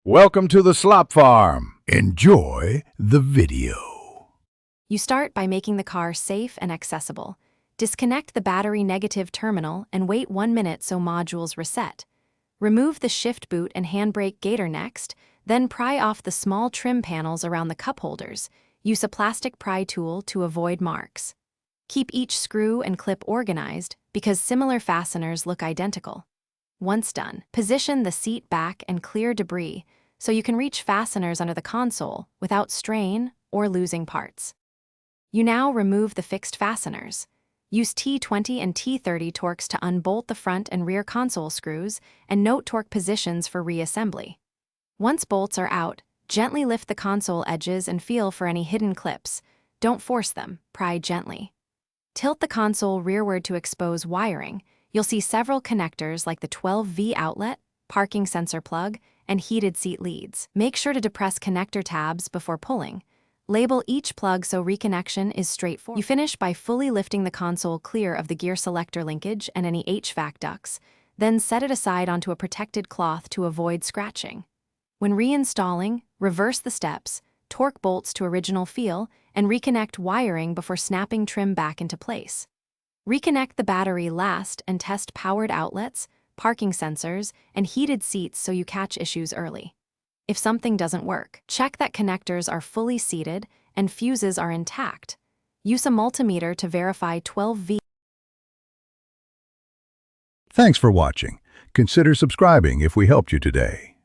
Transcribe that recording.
Welcome to the slop farm. Enjoy the video. You start by making the car safe and accessible. Disconnect the battery negative terminal and wait 1 minute so modules reset. Remove the shift boot and handbrake gaiter next, then pry off the small trim panels around the cup holders. Use a plastic pry tool to avoid marks. Keep each screw and clip organized because similar fasteners look identical. Once done, position the seat back and clear debris so you can reach fasteners under the console without strain or losing parts. You now remove the fixed fasteners. Use T20 and T30 torques to unbolt the front and rear console screws and note torque positions for reassembly. Once bolts are out, gently lift the console edges and feel for any hidden clips. Don't force them, pry gently. Tilt the console rearward to expose wiring. You'll see several connectors like the 12V outlet, parking sensor plug, and heated seat leads. Make sure to depress connector tabs before pulling. Label each plug so reconnection is straightforward. You finish by fully lifting the console clear of the gear selector linkage and any HVAC ducts, then set it aside onto a protected cloth to avoid scratching. When reinstalling, reverse the steps, torque bolts to original feel, and reconnect wiring before snapping trim back into place. Reconnect the battery last and test powered outlets, parking sensors, and heated seats so you catch issues early. If something doesn't work, check that connectors are fully seated and fuses are intact. Use a multimeter to verify 12V. Thanks for watching. Consider subscribing if we helped you today.